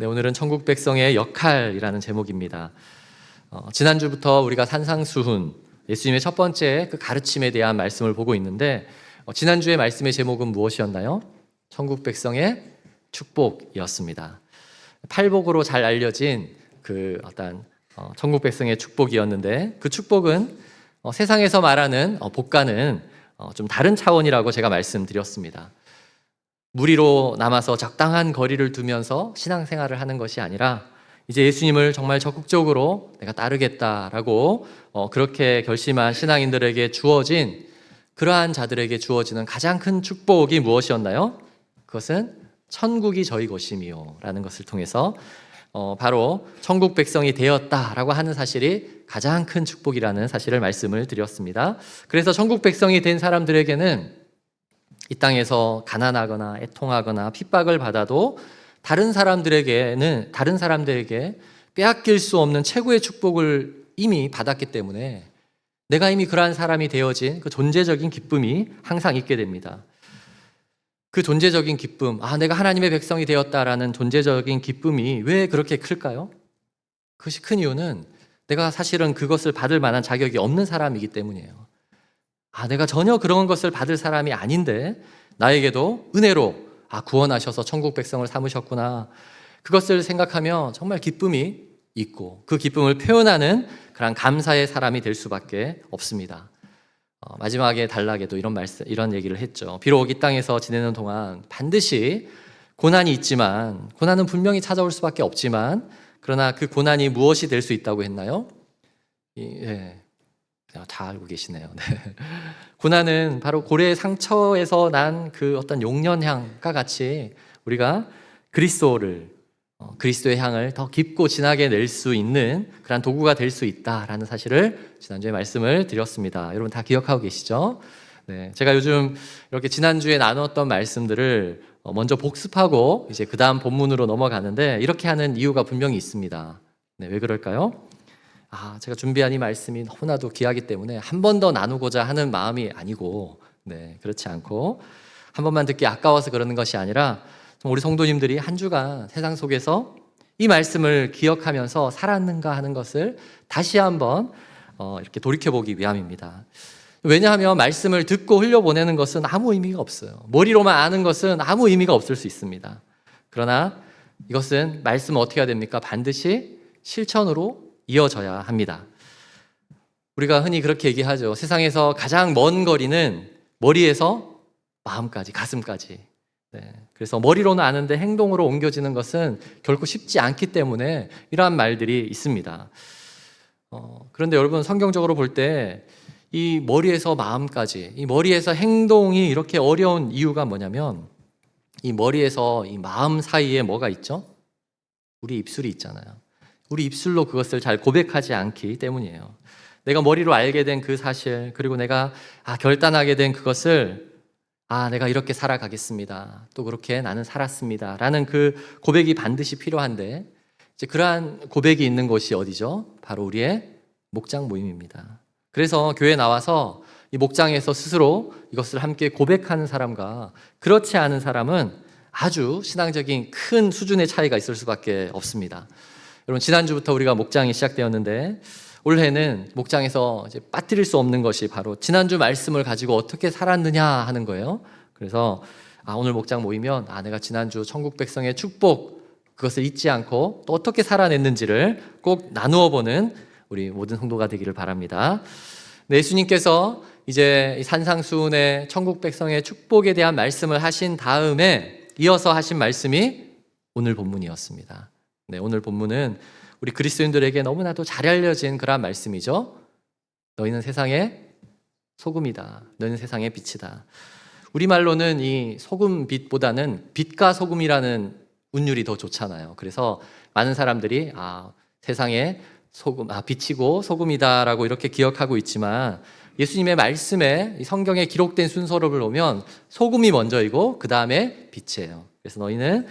네, 오늘은 천국 백성의 역할이라는 제목입니다. 지난주부터 우리가 산상수훈, 예수님의 첫 번째 그 가르침에 대한 말씀을 보고 있는데 지난주의 말씀의 제목은 무엇이었나요? 천국 백성의 축복이었습니다. 팔복으로 잘 알려진 그 어떤 천국 백성의 축복이었는데 그 축복은 세상에서 말하는 복과는 좀 다른 차원이라고 제가 말씀드렸습니다. 무리로 남아서 적당한 거리를 두면서 신앙생활을 하는 것이 아니라 이제 예수님을 정말 적극적으로 내가 따르겠다라고 그렇게 결심한 신앙인들에게 주어진 그러한 자들에게 주어지는 가장 큰 축복이 무엇이었나요? 그것은 천국이 저희 것이미요 라는 것을 통해서 바로 천국 백성이 되었다라고 하는 사실이 가장 큰 축복이라는 사실을 말씀을 드렸습니다. 그래서 천국 백성이 된 사람들에게는 이 땅에서 가난하거나 애통하거나 핍박을 받아도 다른 사람들에게 빼앗길 수 없는 최고의 축복을 이미 받았기 때문에 내가 이미 그러한 사람이 되어진 그 존재적인 기쁨이 항상 있게 됩니다. 그 존재적인 기쁨, 내가 하나님의 백성이 되었다라는 존재적인 기쁨이 왜 그렇게 클까요? 그것이 큰 이유는 내가 사실은 그것을 받을 만한 자격이 없는 사람이기 때문이에요. 내가 전혀 그런 것을 받을 사람이 아닌데 나에게도 은혜로 구원하셔서 천국 백성을 삼으셨구나. 그것을 생각하며 정말 기쁨이 있고 그 기쁨을 표현하는 그런 감사의 사람이 될 수밖에 없습니다. 마지막에 단락에도 이런 얘기를 했죠. 비록 이 땅에서 지내는 동안 반드시 고난이 있지만 고난은 분명히 찾아올 수밖에 없지만 그러나 그 고난이 무엇이 될 수 있다고 했나요? 다 알고 계시네요. 네. 고난은 바로 고래의 상처에서 난 그 어떤 용련향과 같이 우리가 그리스도의 향을 더 깊고 진하게 낼 수 있는 그런 도구가 될 수 있다라는 사실을 지난주에 말씀을 드렸습니다. 여러분 다 기억하고 계시죠? 네, 제가 요즘 이렇게 지난주에 나눴던 말씀들을 먼저 복습하고 이제 그 다음 본문으로 넘어가는데 이렇게 하는 이유가 분명히 있습니다. 네, 왜 그럴까요? 제가 준비한 이 말씀이 너무나도 귀하기 때문에 한 번 더 나누고자 하는 마음이 아니고, 그렇지 않고 한 번만 듣기 아까워서 그러는 것이 아니라 우리 성도님들이 한 주간 세상 속에서 이 말씀을 기억하면서 살았는가 하는 것을 다시 한번 이렇게 돌이켜보기 위함입니다. 왜냐하면 말씀을 듣고 흘려보내는 것은 아무 의미가 없어요. 머리로만 아는 것은 아무 의미가 없을 수 있습니다. 그러나 이것은 말씀은 어떻게 해야 됩니까? 반드시 실천으로 이어져야 합니다. 우리가 흔히 그렇게 얘기하죠. 세상에서 가장 먼 거리는 머리에서 마음까지, 가슴까지. 그래서 머리로는 아는데 행동으로 옮겨지는 것은 결코 쉽지 않기 때문에 이러한 말들이 있습니다. 그런데 여러분 성경적으로 볼 때 이 머리에서 마음까지, 이 머리에서 행동이 이렇게 어려운 이유가 뭐냐면 이 머리에서 이 마음 사이에 뭐가 있죠? 우리 입술이 있잖아요. 우리 입술로 그것을 잘 고백하지 않기 때문이에요. 내가 머리로 알게 된 그 사실, 그리고 내가 결단하게 된 그것을 내가 이렇게 살아가겠습니다. 또 그렇게 나는 살았습니다. 라는 그 고백이 반드시 필요한데 이제 그러한 고백이 있는 곳이 어디죠? 바로 우리의 목장 모임입니다. 그래서 교회에 나와서 이 목장에서 스스로 이것을 함께 고백하는 사람과 그렇지 않은 사람은 아주 신앙적인 큰 수준의 차이가 있을 수밖에 없습니다. 여러분 지난주부터 우리가 목장이 시작되었는데 올해는 목장에서 이제 빠뜨릴 수 없는 것이 바로 지난주 말씀을 가지고 어떻게 살았느냐 하는 거예요. 그래서 오늘 목장 모이면 내가 지난주 천국 백성의 축복 그것을 잊지 않고 또 어떻게 살아냈는지를 꼭 나누어 보는 우리 모든 성도가 되기를 바랍니다. 예수님께서 이제 산상수훈의 천국 백성의 축복에 대한 말씀을 하신 다음에 이어서 하신 말씀이 오늘 본문이었습니다. 오늘 본문은 우리 그리스도인들에게 너무나도 잘 알려진 그런 말씀이죠. 너희는 세상의 소금이다. 너희는 세상의 빛이다. 우리말로는 이 소금 빛보다는 빛과 소금이라는 운율이 더 좋잖아요. 그래서 많은 사람들이 세상의 소금, 빛이고 소금이다라고 이렇게 기억하고 있지만 예수님의 말씀에 이 성경에 기록된 순서를 보면 소금이 먼저이고 그 다음에 빛이에요. 그래서 너희는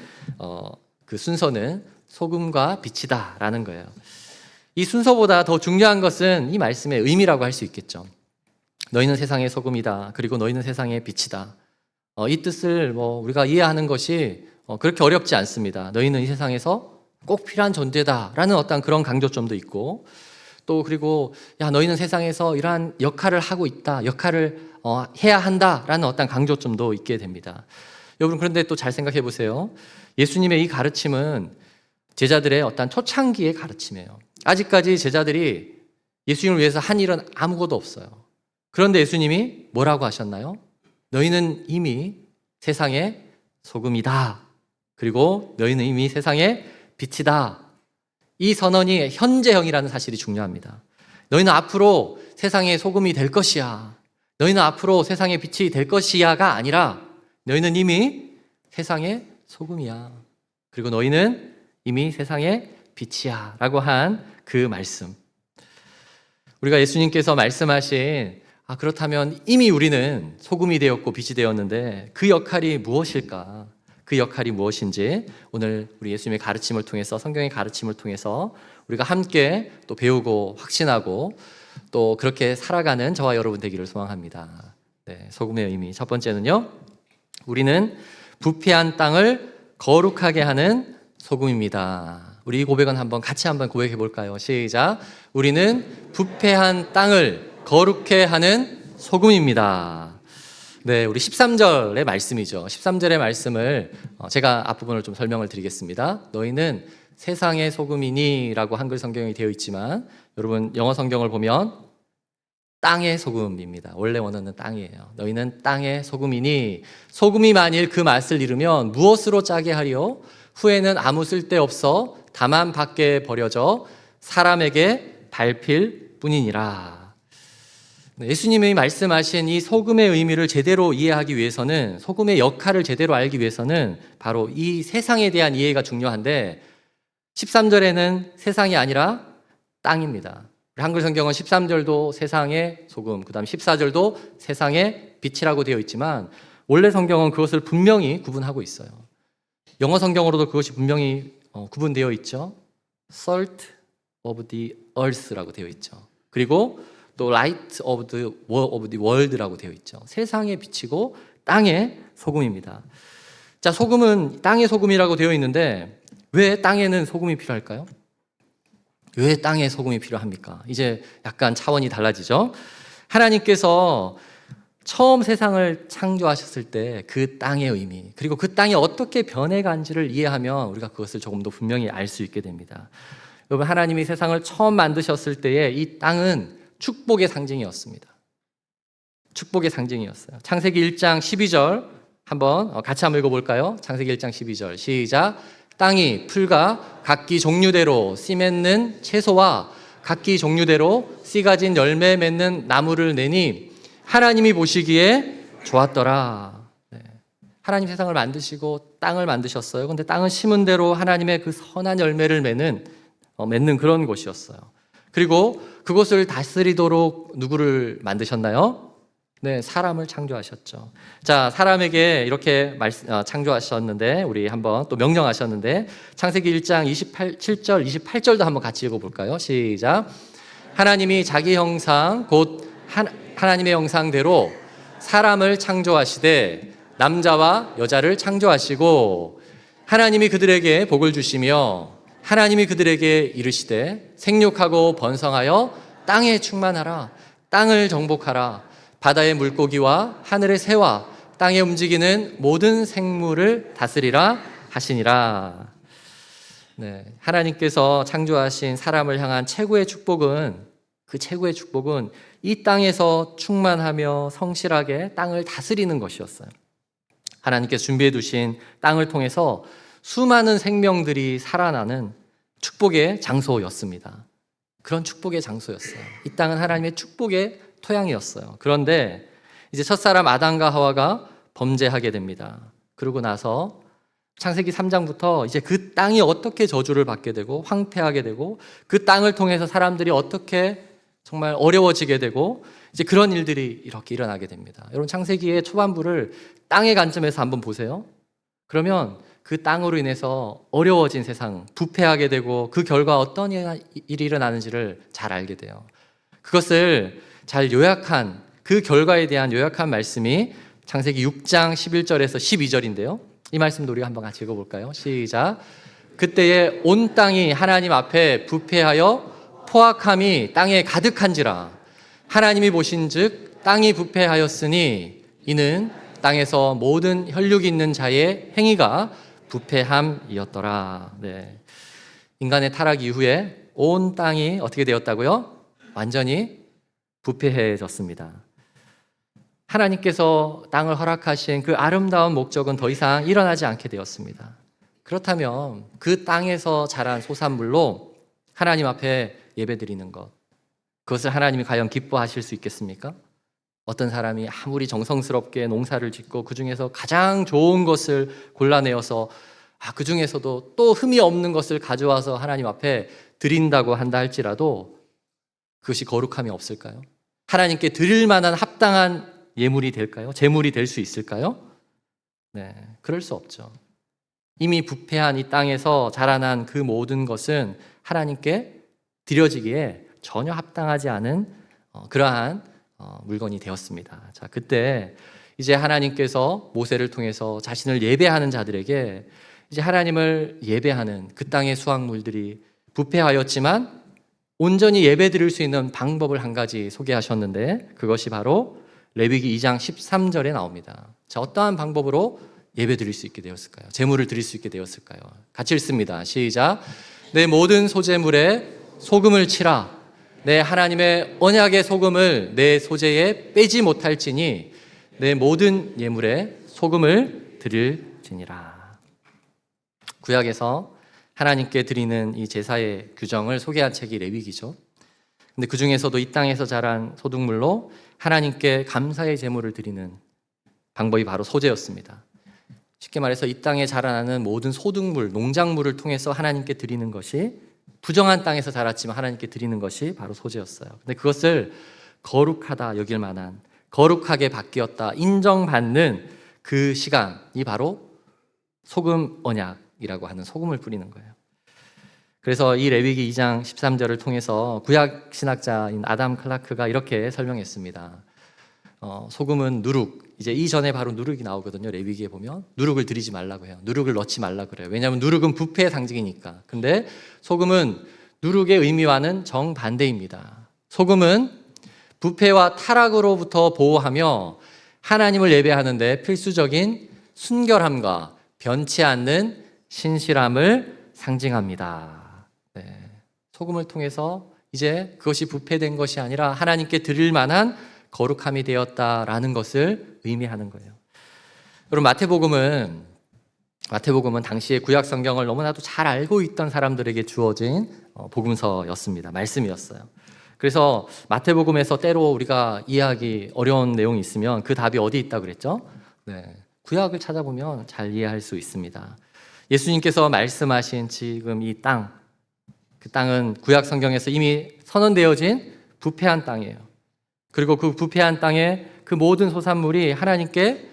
그 순서는 소금과 빛이다 라는 거예요. 이 순서보다 더 중요한 것은 이 말씀의 의미라고 할 수 있겠죠. 너희는 세상의 소금이다. 그리고 너희는 세상의 빛이다. 이 뜻을 우리가 이해하는 것이 그렇게 어렵지 않습니다. 너희는 이 세상에서 꼭 필요한 존재다라는 어떤 그런 강조점도 있고, 또 그리고 야 너희는 세상에서 이러한 역할을 하고 있다, 역할을 해야 한다라는 어떤 강조점도 있게 됩니다. 여러분, 그런데 또 잘 생각해 보세요. 예수님의 이 가르침은 제자들의 어떤 초창기의 가르침이에요. 아직까지 제자들이 예수님을 위해서 한 일은 아무것도 없어요. 그런데 예수님이 뭐라고 하셨나요? 너희는 이미 세상의 소금이다. 그리고 너희는 이미 세상의 빛이다. 이 선언이 현재형이라는 사실이 중요합니다. 너희는 앞으로 세상의 소금이 될 것이야. 너희는 앞으로 세상의 빛이 될 것이야가 아니라 너희는 이미 세상의 소금이야. 그리고 너희는 이미 세상의 빛이야 라고 한 그 말씀. 우리가 예수님께서 말씀하신 그렇다면 이미 우리는 소금이 되었고 빛이 되었는데 그 역할이 무엇일까? 그 역할이 무엇인지 오늘 우리 예수님의 가르침을 통해서, 성경의 가르침을 통해서 우리가 함께 또 배우고 확신하고 또 그렇게 살아가는 저와 여러분 되기를 소망합니다. 네, 소금의 의미 첫 번째는요, 우리는 부패한 땅을 거룩하게 하는 소금입니다. 우리 이 고백은 같이 한번 고백해 볼까요? 시작. 우리는 부패한 땅을 거룩해 하는 소금입니다. 네, 우리 13절의 말씀이죠. 13절의 말씀을 제가 앞부분을 좀 설명을 드리겠습니다. 너희는 세상의 소금이니 라고 한글 성경이 되어 있지만 여러분 영어 성경을 보면 땅의 소금입니다. 원래 원어는 땅이에요. 너희는 땅의 소금이니, 소금이 만일 그 맛을 잃으면 무엇으로 짜게 하리요? 후에는 아무 쓸데없어 다만 밖에 버려져 사람에게 밟힐 뿐이니라. 예수님이 말씀하신 이 소금의 의미를 제대로 이해하기 위해서는, 소금의 역할을 제대로 알기 위해서는 바로 이 세상에 대한 이해가 중요한데 13절에는 세상이 아니라 땅입니다. 한글 성경은 13절도 세상의 소금, 그 다음 14절도 세상의 빛이라고 되어 있지만 원래 성경은 그것을 분명히 구분하고 있어요. 영어 성경으로도 그것이 분명히 구분되어 있죠. Salt of the earth라고 되어 있죠. 그리고 또 Light of the world라고 되어 있죠. 세상의 빛이고 땅의 소금입니다. 자, 소금은 땅의 소금이라고 되어 있는데 왜 땅에는 소금이 필요할까요? 왜 땅에 소금이 필요합니까? 이제 약간 차원이 달라지죠. 하나님께서 처음 세상을 창조하셨을 때 그 땅의 의미, 그리고 그 땅이 어떻게 변해간지를 이해하면 우리가 그것을 조금 더 분명히 알 수 있게 됩니다. 여러분, 하나님이 세상을 처음 만드셨을 때에 이 땅은 축복의 상징이었습니다. 축복의 상징이었어요. 창세기 1장 12절 한번 같이 한번 읽어볼까요? 창세기 1장 12절 시작. 땅이 풀과 각기 종류대로 씨 맺는 채소와 각기 종류대로 씨 가진 열매 맺는 나무를 내니 하나님이 보시기에 좋았더라. 네. 하나님 세상을 만드시고 땅을 만드셨어요. 근데 땅은 심은 대로 하나님의 그 선한 열매를 맺는 그런 곳이었어요. 그리고 그곳을 다스리도록 누구를 만드셨나요? 네, 사람을 창조하셨죠. 자, 사람에게 이렇게 창조하셨는데 우리 한번 또 명령하셨는데 창세기 1장 27절, 28절도 한번 같이 읽어볼까요? 시작. 하나님이 자기 형상 곧 하나님의 형상대로 사람을 창조하시되 남자와 여자를 창조하시고 하나님이 그들에게 복을 주시며 하나님이 그들에게 이르시되 생육하고 번성하여 땅에 충만하라. 땅을 정복하라. 바다의 물고기와 하늘의 새와 땅에 움직이는 모든 생물을 다스리라 하시니라. 네, 하나님께서 창조하신 사람을 향한 최고의 축복은, 그 최고의 축복은 이 땅에서 충만하며 성실하게 땅을 다스리는 것이었어요. 하나님께서 준비해 두신 땅을 통해서 수많은 생명들이 살아나는 축복의 장소였습니다. 그런 축복의 장소였어요. 이 땅은 하나님의 축복의 토양이었어요. 그런데 이제 첫사람 아담과 하와가 범죄하게 됩니다. 그러고 나서 창세기 3장부터 이제 그 땅이 어떻게 저주를 받게 되고 황폐하게 되고 그 땅을 통해서 사람들이 어떻게 정말 어려워지게 되고 이제 그런 일들이 이렇게 일어나게 됩니다. 여러분, 창세기의 초반부를 땅의 관점에서 한번 보세요. 그러면 그 땅으로 인해서 어려워진 세상, 부패하게 되고 그 결과 어떤 일이 일어나는지를 잘 알게 돼요. 그것을 잘 요약한, 그 결과에 대한 요약한 말씀이 창세기 6장 11절에서 12절인데요. 이 말씀도 우리가 한번 같이 읽어볼까요? 시작. 그때에 온 땅이 하나님 앞에 부패하여 포악함이 땅에 가득한지라. 하나님이 보신즉 땅이 부패하였으니 이는 땅에서 모든 혈육 있는 자의 행위가 부패함이었더라. 네. 인간의 타락 이후에 온 땅이 어떻게 되었다고요? 완전히 부패해졌습니다. 하나님께서 땅을 허락하신 그 아름다운 목적은 더 이상 일어나지 않게 되었습니다. 그렇다면 그 땅에서 자란 소산물로 하나님 앞에 예배드리는 것, 그것을 하나님이 과연 기뻐하실 수 있겠습니까? 어떤 사람이 아무리 정성스럽게 농사를 짓고 그 중에서 가장 좋은 것을 골라내어서 그 중에서도 또 흠이 없는 것을 가져와서 하나님 앞에 드린다고 한다 할지라도 그것이 거룩함이 없을까요? 하나님께 드릴 만한 합당한 예물이 될까요? 제물이 될 수 있을까요? 네, 그럴 수 없죠. 이미 부패한 이 땅에서 자라난 그 모든 것은 하나님께 드려지기에 전혀 합당하지 않은 그러한 물건이 되었습니다. 자, 그때 이제 하나님께서 모세를 통해서 자신을 예배하는 자들에게 이제 하나님을 예배하는 그 땅의 수확물들이 부패하였지만 온전히 예배드릴 수 있는 방법을 한 가지 소개하셨는데 그것이 바로 레위기 2장 13절에 나옵니다. 자, 어떠한 방법으로 예배드릴 수 있게 되었을까요? 제물을 드릴 수 있게 되었을까요? 같이 읽습니다. 시작. 내 모든 소제물에 소금을 치라. 내 하나님의 언약의 소금을 내 소제에 빼지 못할지니 내 모든 예물에 소금을 드릴지니라. 구약에서 하나님께 드리는 이 제사의 규정을 소개한 책이 레위기죠. 근데 그 중에서도 이 땅에서 자란 소득물로 하나님께 감사의 제물을 드리는 방법이 바로 소제였습니다. 쉽게 말해서 이 땅에 자라나는 모든 소득물, 농작물을 통해서 하나님께 드리는 것이 부정한 땅에서 자랐지만 하나님께 드리는 것이 바로 소제였어요. 근데 그것을 거룩하다 여길 만한, 거룩하게 바뀌었다 인정받는 그 시간이 바로 소금 언약이라고 하는 소금을 뿌리는 거예요. 그래서 이 레위기 2장 13절을 통해서 구약 신학자인 아담 클라크가 이렇게 설명했습니다. 소금은 누룩, 이제 이전에 바로 누룩이 나오거든요. 레위기에 보면 누룩을 드리지 말라고 해요. 누룩을 넣지 말라고 그래요. 왜냐하면 누룩은 부패의 상징이니까. 근데 소금은 누룩의 의미와는 정반대입니다. 소금은 부패와 타락으로부터 보호하며 하나님을 예배하는데 필수적인 순결함과 변치 않는 신실함을 상징합니다. 네. 소금을 통해서 이제 그것이 부패된 것이 아니라 하나님께 드릴 만한 거룩함이 되었다라는 것을 의미하는 거예요. 여러분, 마태복음은 당시의 구약 성경을 너무나도 잘 알고 있던 사람들에게 주어진 복음서였습니다. 말씀이었어요. 그래서 마태복음에서 때로 우리가 이해하기 어려운 내용이 있으면 그 답이 어디 있다고 그랬죠? 네. 구약을 찾아보면 잘 이해할 수 있습니다. 예수님께서 말씀하신 지금 이 땅, 그 땅은 구약 성경에서 이미 선언되어진 부패한 땅이에요. 그리고 그 부패한 땅에 그 모든 소산물이 하나님께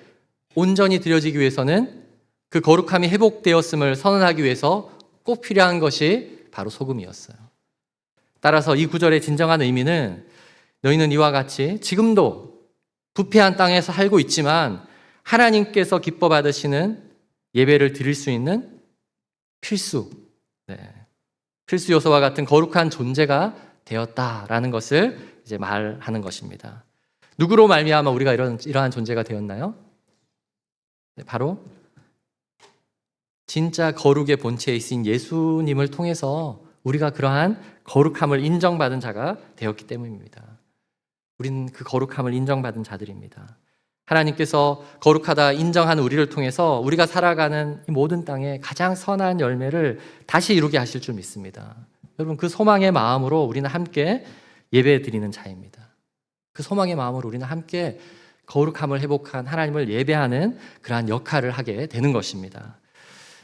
온전히 드려지기 위해서는 그 거룩함이 회복되었음을 선언하기 위해서 꼭 필요한 것이 바로 소금이었어요. 따라서 이 구절의 진정한 의미는 너희는 이와 같이 지금도 부패한 땅에서 살고 있지만 하나님께서 기뻐 받으시는 예배를 드릴 수 있는 필수 요소와 같은 거룩한 존재가 되었다라는 것을 이제 말하는 것입니다. 누구로 말미암아 우리가 이러한 존재가 되었나요? 바로 진짜 거룩의 본체에 있으신 예수님을 통해서 우리가 그러한 거룩함을 인정받은 자가 되었기 때문입니다. 우리는 그 거룩함을 인정받은 자들입니다. 하나님께서 거룩하다 인정한 우리를 통해서 우리가 살아가는 이 모든 땅에 가장 선한 열매를 다시 이루게 하실 줄 믿습니다. 여러분, 그 소망의 마음으로 우리는 함께 예배 드리는 자입니다. 그 소망의 마음으로 우리는 함께 거룩함을 회복한 하나님을 예배하는 그러한 역할을 하게 되는 것입니다.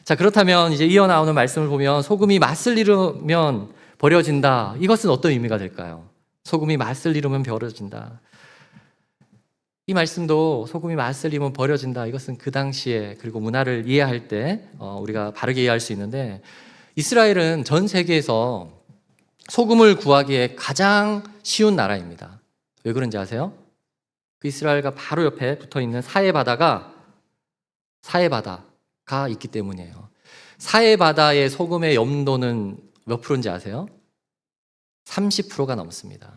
자, 그렇다면 이제 이어나오는 말씀을 보면 소금이 맛을 잃으면 버려진다. 이것은 어떤 의미가 될까요? 소금이 맛을 잃으면 버려진다. 이 말씀도 소금이 맛을 잃으면 버려진다. 이것은 그 당시에 그리고 문화를 이해할 때 우리가 바르게 이해할 수 있는데 이스라엘은 전 세계에서 소금을 구하기에 가장 쉬운 나라입니다. 왜 그런지 아세요? 그 이스라엘과 바로 옆에 붙어 있는 사해 바다가 있기 때문이에요. 사해 바다의 소금의 염도는 몇 프로인지 아세요? 30%가 넘습니다.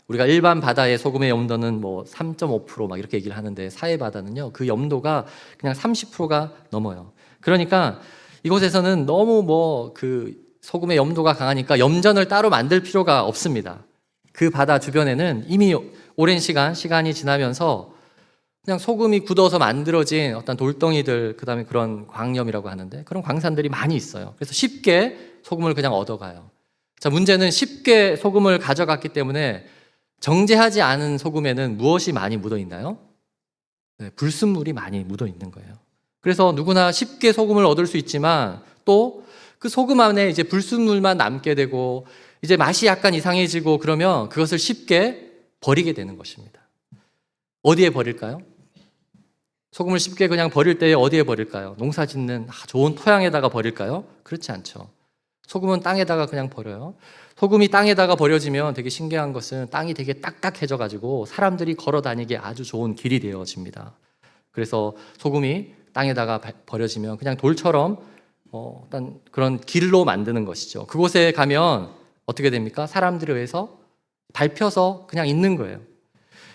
우리가 일반 바다의 소금의 염도는 뭐 3.5%막 이렇게 얘기를 하는데 사해 바다는요, 그 염도가 그냥 30%가 넘어요. 그러니까 이곳에서는 너무 그 소금의 염도가 강하니까 염전을 따로 만들 필요가 없습니다. 그 바다 주변에는 이미 오랜 시간이 지나면서 그냥 소금이 굳어서 만들어진 어떤 돌덩이들, 그 다음에 그런 광염이라고 하는데 그런 광산들이 많이 있어요. 그래서 쉽게 소금을 그냥 얻어가요. 자, 문제는 쉽게 소금을 가져갔기 때문에 정제하지 않은 소금에는 무엇이 많이 묻어 있나요? 네, 불순물이 많이 묻어 있는 거예요. 그래서 누구나 쉽게 소금을 얻을 수 있지만 또 그 소금 안에 이제 불순물만 남게 되고 이제 맛이 약간 이상해지고 그러면 그것을 쉽게 버리게 되는 것입니다. 어디에 버릴까요? 소금을 쉽게 그냥 버릴 때 어디에 버릴까요? 농사 짓는 좋은 토양에다가 버릴까요? 그렇지 않죠. 소금은 땅에다가 그냥 버려요. 소금이 땅에다가 버려지면 되게 신기한 것은 땅이 되게 딱딱해져 가지고 사람들이 걸어 다니기 아주 좋은 길이 되어집니다. 그래서 소금이 땅에다가 버려지면 그냥 돌처럼 어떤 그런 길로 만드는 것이죠. 그곳에 가면 어떻게 됩니까? 사람들에 의해서 밟혀서 그냥 있는 거예요.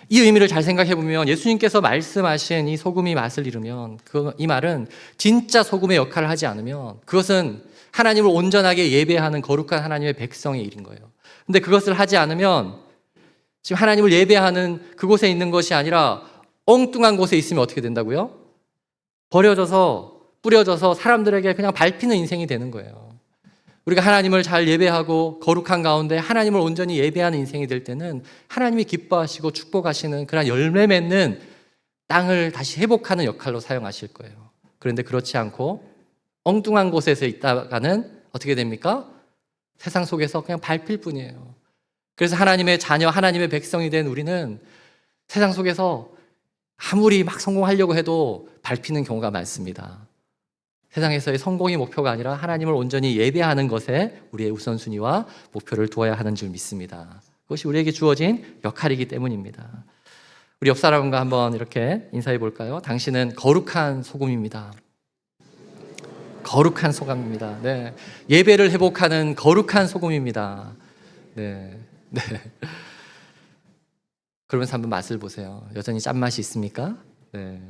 이 의미를 잘 생각해 보면 예수님께서 말씀하신 이 소금이 맛을 잃으면 이 말은 진짜 소금의 역할을 하지 않으면 그것은 하나님을 온전하게 예배하는 거룩한 하나님의 백성의 일인 거예요. 근데 그것을 하지 않으면 지금 하나님을 예배하는 그곳에 있는 것이 아니라 엉뚱한 곳에 있으면 어떻게 된다고요? 버려져서 뿌려져서 사람들에게 그냥 밟히는 인생이 되는 거예요. 우리가 하나님을 잘 예배하고 거룩한 가운데 하나님을 온전히 예배하는 인생이 될 때는 하나님이 기뻐하시고 축복하시는 그런 열매 맺는 땅을 다시 회복하는 역할로 사용하실 거예요. 그런데 그렇지 않고 엉뚱한 곳에서 있다가는 어떻게 됩니까? 세상 속에서 그냥 밟힐 뿐이에요. 그래서 하나님의 자녀, 하나님의 백성이 된 우리는 세상 속에서 아무리 막 성공하려고 해도 밟히는 경우가 많습니다. 세상에서의 성공이 목표가 아니라 하나님을 온전히 예배하는 것에 우리의 우선순위와 목표를 두어야 하는 줄 믿습니다. 그것이 우리에게 주어진 역할이기 때문입니다. 우리 옆 사람과 한번 이렇게 인사해 볼까요? 당신은 거룩한 소금입니다. 거룩한 소금입니다. 네. 예배를 회복하는 거룩한 소금입니다. 네. 네. 그러면서 한번 맛을 보세요. 여전히 짠맛이 있습니까? 네.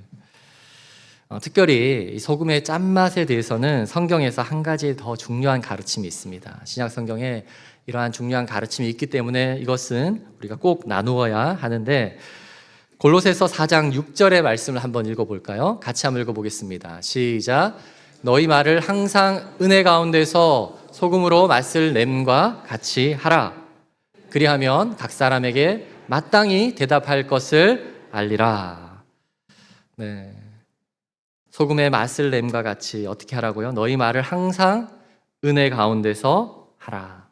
특별히 이 소금의 짠맛에 대해서는 성경에서 한 가지 더 중요한 가르침이 있습니다. 신약 성경에 이러한 중요한 가르침이 있기 때문에 이것은 우리가 꼭 나누어야 하는데 골로새서 4장 6절의 말씀을 한번 읽어볼까요? 같이 한번 읽어보겠습니다. 시작. 너희 말을 항상 은혜 가운데서 소금으로 맛을 냄과 같이 하라. 그리하면 각 사람에게 마땅히 대답할 것을 알리라. 네. 소금의 맛을 냄과 같이 어떻게 하라고요? 너희 말을 항상 은혜 가운데서 하라.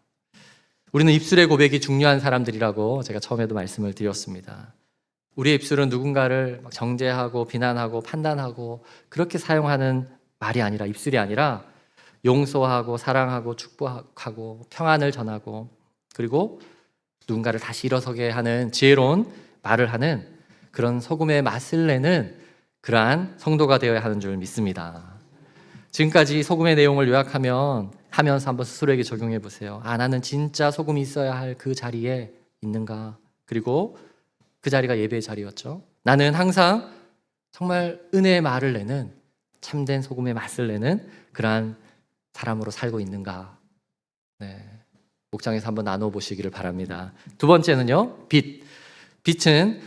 우리는 입술의 고백이 중요한 사람들이라고 제가 처음에도 말씀을 드렸습니다. 우리의 입술은 누군가를 막 정죄하고 비난하고 판단하고 그렇게 사용하는 말이 아니라, 입술이 아니라 용서하고 사랑하고 축복하고 평안을 전하고 그리고 누군가를 다시 일어서게 하는 지혜로운 말을 하는 그런 소금의 맛을 내는 그러한 성도가 되어야 하는 줄 믿습니다. 지금까지 소금의 내용을 요약하면서 한번 스스로에게 적용해 보세요. 나는 진짜 소금이 있어야 할 그 자리에 있는가? 그리고 그 자리가 예배의 자리였죠. 나는 항상 정말 은혜의 말을 내는 참된 소금의 맛을 내는 그러한 사람으로 살고 있는가? 네, 목장에서 한번 나눠보시기를 바랍니다. 두 번째는요, 빛. 빛은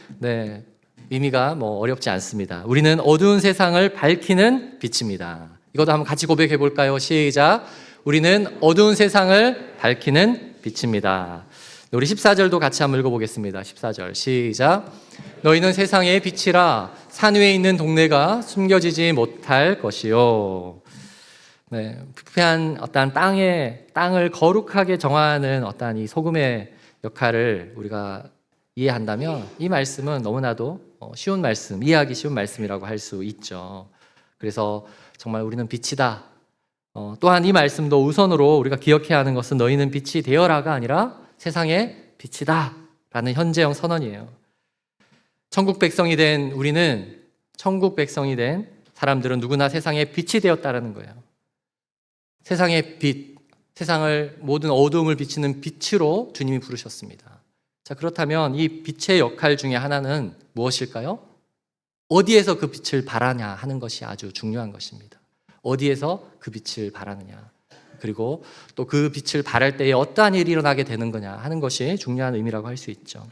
의미가 어렵지 않습니다. 우리는 어두운 세상을 밝히는 빛입니다. 이것도 한번 같이 고백해 볼까요? 시작. 우리는 어두운 세상을 밝히는 빛입니다. 우리 14절도 같이 한번 읽어보겠습니다. 14절 시작. 너희는 세상의 빛이라 산 위에 있는 동네가 숨겨지지 못할 것이요. 네, 부패한 어떤 땅을 거룩하게 정하는 어떤 이 소금의 역할을 우리가 이해한다면 이 말씀은 너무나도 쉬운 말씀, 이해하기 쉬운 말씀이라고 할 수 있죠. 그래서 정말 우리는 빛이다. 또한 이 말씀도 우선으로 우리가 기억해야 하는 것은 너희는 빛이 되어라가 아니라 세상의 빛이다 라는 현재형 선언이에요. 천국 백성이 된 사람들은 누구나 세상의 빛이 되었다라는 거예요. 세상의 빛, 세상을 모든 어두움을 비치는 빛으로 주님이 부르셨습니다. 자, 그렇다면 이 빛의 역할 중에 하나는 무엇일까요? 어디에서 그 빛을 발하냐 하는 것이 아주 중요한 것입니다. 어디에서 그 빛을 발하느냐, 그리고 또 그 빛을 발할 때에 어떠한 일이 일어나게 되는 거냐 하는 것이 중요한 의미라고 할 수 있죠.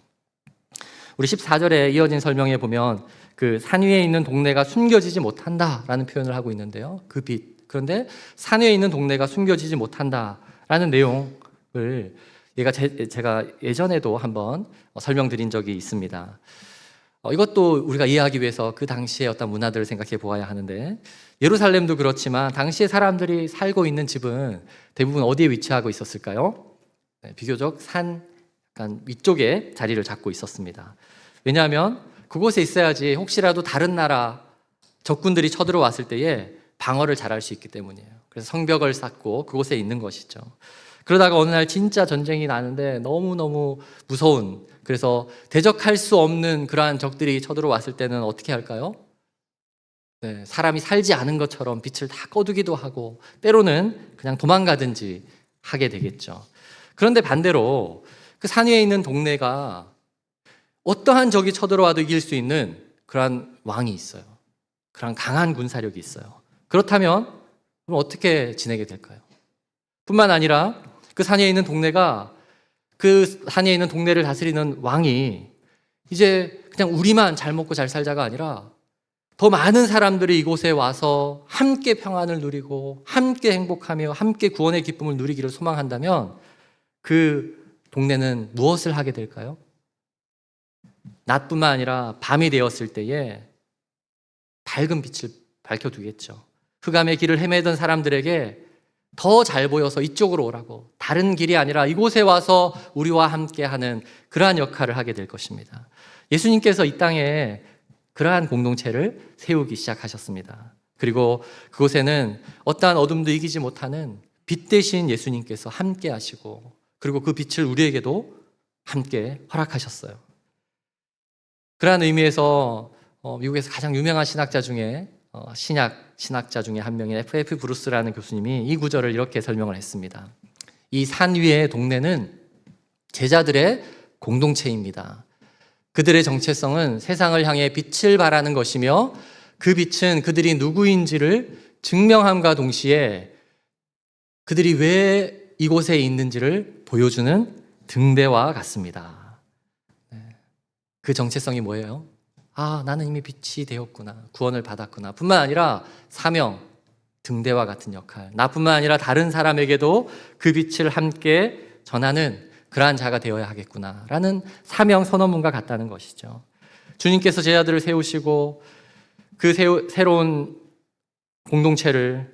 우리 14절에 이어진 설명에 보면 그 산 위에 있는 동네가 숨겨지지 못한다라는 표현을 하고 있는데요. 그 빛. 그런데 산 위에 있는 동네가 숨겨지지 못한다라는 내용을 제가 예전에도 한번 설명드린 적이 있습니다. 이것도 우리가 이해하기 위해서 그 당시의 어떤 문화들을 생각해 보아야 하는데, 예루살렘도 그렇지만 당시에 사람들이 살고 있는 집은 대부분 어디에 위치하고 있었을까요? 비교적 산 약간 위쪽에 자리를 잡고 있었습니다. 왜냐하면 그곳에 있어야지 혹시라도 다른 나라 적군들이 쳐들어왔을 때에 방어를 잘할 수 있기 때문이에요. 그래서 성벽을 쌓고 그곳에 있는 것이죠. 그러다가 어느 날 진짜 전쟁이 나는데 너무너무 무서운, 그래서 대적할 수 없는 그러한 적들이 쳐들어왔을 때는 어떻게 할까요? 네, 사람이 살지 않은 것처럼 빛을 다 꺼두기도 하고 때로는 그냥 도망가든지 하게 되겠죠. 그런데 반대로 그 산 위에 있는 동네가 어떠한 적이 쳐들어와도 이길 수 있는 그러한 왕이 있어요. 그러한 강한 군사력이 있어요. 그렇다면 그럼 어떻게 지내게 될까요? 뿐만 아니라 그 산 위에 있는 동네가, 그 산 위에 있는 동네를 다스리는 왕이 이제 그냥 우리만 잘 먹고 잘 살자가 아니라 더 많은 사람들이 이곳에 와서 함께 평안을 누리고 함께 행복하며 함께 구원의 기쁨을 누리기를 소망한다면 그 동네는 무엇을 하게 될까요? 낮뿐만 아니라 밤이 되었을 때에 밝은 빛을 밝혀두겠죠. 흑암의 길을 헤매던 사람들에게 더 잘 보여서 이쪽으로 오라고, 다른 길이 아니라 이곳에 와서 우리와 함께하는 그러한 역할을 하게 될 것입니다. 예수님께서 이 땅에 그러한 공동체를 세우기 시작하셨습니다. 그리고 그곳에는 어떠한 어둠도 이기지 못하는 빛 대신 예수님께서 함께 하시고, 그리고 그 빛을 우리에게도 함께 허락하셨어요. 그러한 의미에서 미국에서 가장 유명한 신학자 중에 신학자 중에 한 명인 F.F. 브루스라는 교수님이 이 구절을 이렇게 설명을 했습니다. 이 산 위의 동네는 제자들의 공동체입니다. 그들의 정체성은 세상을 향해 빛을 발하는 것이며 그 빛은 그들이 누구인지를 증명함과 동시에 그들이 왜 이곳에 있는지를 보여주는 등대와 같습니다. 그 정체성이 뭐예요? 나는 이미 빛이 되었구나, 구원을 받았구나 뿐만 아니라 사명, 등대와 같은 역할, 나뿐만 아니라 다른 사람에게도 그 빛을 함께 전하는 그러한 자가 되어야 하겠구나 라는 사명 선언문과 같다는 것이죠. 주님께서 제자들을 세우시고 그 새로운 공동체를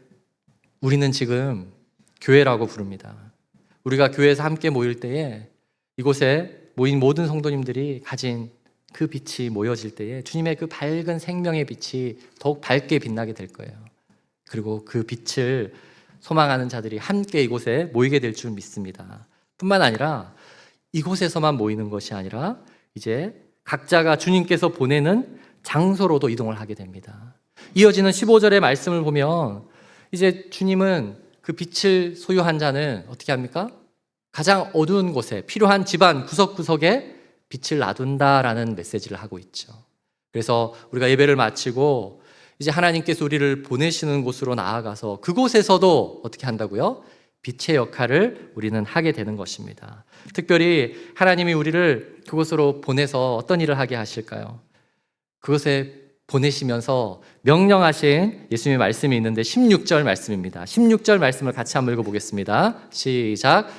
우리는 지금 교회라고 부릅니다. 우리가 교회에서 함께 모일 때에 이곳에 모인 모든 성도님들이 가진 그 빛이 모여질 때에 주님의 그 밝은 생명의 빛이 더욱 밝게 빛나게 될 거예요. 그리고 그 빛을 소망하는 자들이 함께 이곳에 모이게 될 줄 믿습니다. 뿐만 아니라 이곳에서만 모이는 것이 아니라 이제 각자가 주님께서 보내는 장소로도 이동을 하게 됩니다. 이어지는 15절의 말씀을 보면 이제 주님은 그 빛을 소유한 자는 어떻게 합니까? 가장 어두운 곳에, 필요한 집안 구석구석에 빛을 놔둔다라는 메시지를 하고 있죠. 그래서 우리가 예배를 마치고 이제 하나님께서 우리를 보내시는 곳으로 나아가서 그곳에서도 어떻게 한다고요? 빛의 역할을 우리는 하게 되는 것입니다. 특별히 하나님이 우리를 그곳으로 보내서 어떤 일을 하게 하실까요? 그곳에 보내시면서 명령하신 예수님의 말씀이 있는데 16절 말씀입니다. 16절 말씀을 같이 한번 읽어보겠습니다. 시작.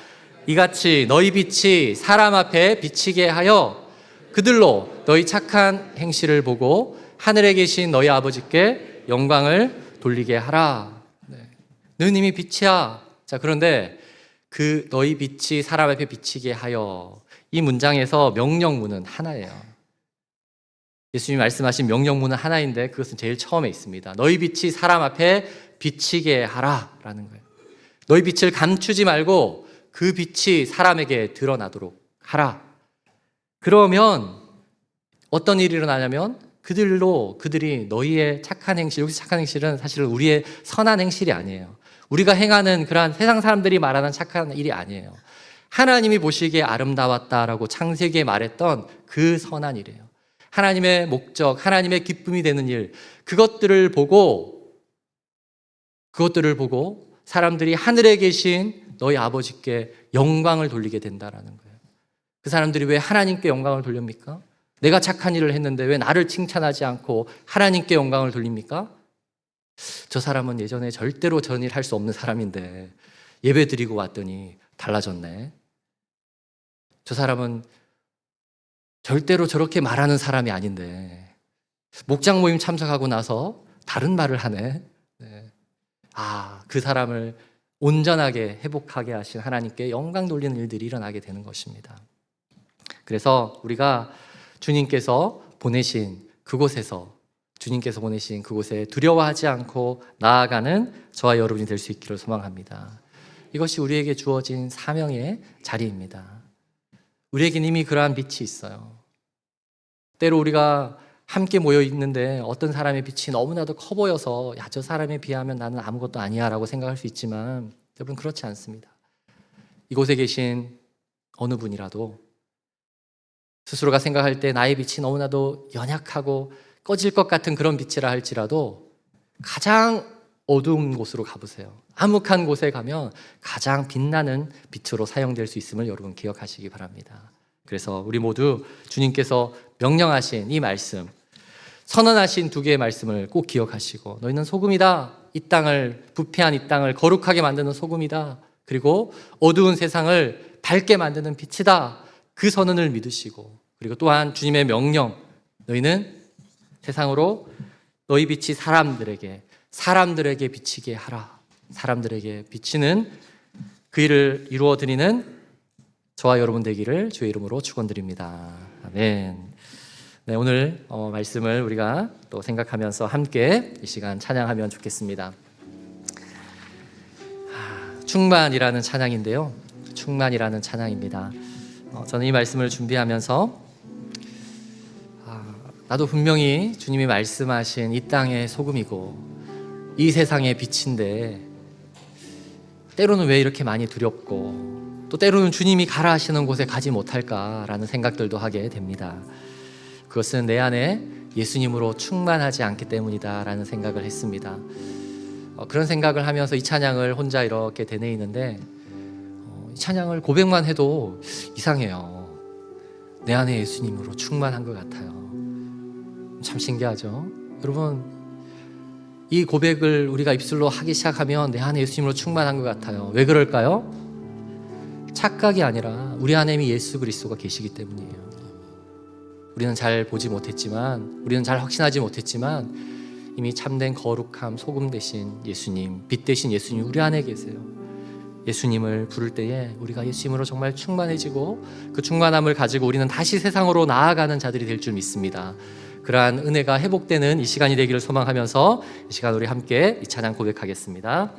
이같이 너희 빛이 사람 앞에 비치게 하여 그들로 너희 착한 행실을 보고 하늘에 계신 너희 아버지께 영광을 돌리게 하라. 너는 이미 빛이야. 자, 그런데 그 너희 빛이 사람 앞에 비치게 하여, 이 문장에서 명령문은 하나예요. 예수님이 말씀하신 명령문은 하나인데 그것은 제일 처음에 있습니다. 너희 빛이 사람 앞에 비치게 하라라는 거예요. 너희 빛을 감추지 말고 그 빛이 사람에게 드러나도록 하라. 그러면 어떤 일이 일어나냐면 그들이 너희의 착한 행실, 여기서 착한 행실은 사실은 우리의 선한 행실이 아니에요. 우리가 행하는 그러한 세상 사람들이 말하는 착한 일이 아니에요. 하나님이 보시기에 아름다웠다라고 창세기에 말했던 그 선한 일이에요. 하나님의 목적, 하나님의 기쁨이 되는 일, 그것들을 보고 사람들이 하늘에 계신 너희 아버지께 영광을 돌리게 된다라는 거예요. 그 사람들이 왜 하나님께 영광을 돌립니까? 내가 착한 일을 했는데 왜 나를 칭찬하지 않고 하나님께 영광을 돌립니까? 저 사람은 예전에 절대로 저런 일 할 수 없는 사람인데 예배 드리고 왔더니 달라졌네. 저 사람은 절대로 저렇게 말하는 사람이 아닌데 목장 모임 참석하고 나서 다른 말을 하네. 네. 그 사람을 온전하게 회복하게 하신 하나님께 영광 돌리는 일들이 일어나게 되는 것입니다. 그래서 우리가 주님께서 보내신 그곳에 두려워하지 않고 나아가는 저와 여러분이 될 수 있기를 소망합니다. 이것이 우리에게 주어진 사명의 자리입니다. 우리에게는 이미 그러한 빛이 있어요. 때로 우리가 함께 모여 있는데 어떤 사람의 빛이 너무나도 커 보여서 저 사람에 비하면 나는 아무것도 아니야 라고 생각할 수 있지만 여러분, 그렇지 않습니다. 이곳에 계신 어느 분이라도 스스로가 생각할 때 나의 빛이 너무나도 연약하고 꺼질 것 같은 그런 빛이라 할지라도 가장 어두운 곳으로 가보세요. 암흑한 곳에 가면 가장 빛나는 빛으로 사용될 수 있음을 여러분 기억하시기 바랍니다. 그래서 우리 모두 주님께서 명령하신 이 말씀, 선언하신 두 개의 말씀을 꼭 기억하시고, 너희는 소금이다. 이 땅을, 부패한 이 땅을 거룩하게 만드는 소금이다. 그리고 어두운 세상을 밝게 만드는 빛이다. 그 선언을 믿으시고, 그리고 또한 주님의 명령, 너희는 세상으로 너희 빛이 사람들에게 비치게 하라. 사람들에게 비치는 그 일을 이루어 드리는 저와 여러분 되기를 주의 이름으로 축원드립니다. 아멘. 네, 오늘 말씀을 우리가 또 생각하면서 함께 이 시간 찬양하면 좋겠습니다. 충만이라는 찬양인데요. 충만이라는 찬양입니다. 저는 이 말씀을 준비하면서 나도 분명히 주님이 말씀하신 이 땅의 소금이고 이 세상의 빛인데 때로는 왜 이렇게 많이 두렵고 또 때로는 주님이 가라 하시는 곳에 가지 못할까라는 생각들도 하게 됩니다. 그것은 내 안에 예수님으로 충만하지 않기 때문이다라는 생각을 했습니다. 그런 생각을 하면서 이 찬양을 혼자 이렇게 되뇌이는데 이 찬양을 고백만 해도 이상해요. 내 안에 예수님으로 충만한 것 같아요. 참 신기하죠? 여러분, 이 고백을 우리가 입술로 하기 시작하면 내 안에 예수님으로 충만한 것 같아요. 왜 그럴까요? 착각이 아니라 우리 안에 이미 예수 그리스도가 계시기 때문이에요. 우리는 잘 보지 못했지만, 우리는 잘 확신하지 못했지만 이미 참된 거룩함, 소금 대신 예수님, 빛 대신 예수님 우리 안에 계세요. 예수님을 부를 때에 우리가 예수님으로 정말 충만해지고 그 충만함을 가지고 우리는 다시 세상으로 나아가는 자들이 될 줄 믿습니다. 그러한 은혜가 회복되는 이 시간이 되기를 소망하면서 이 시간 우리 함께 이 찬양 고백하겠습니다.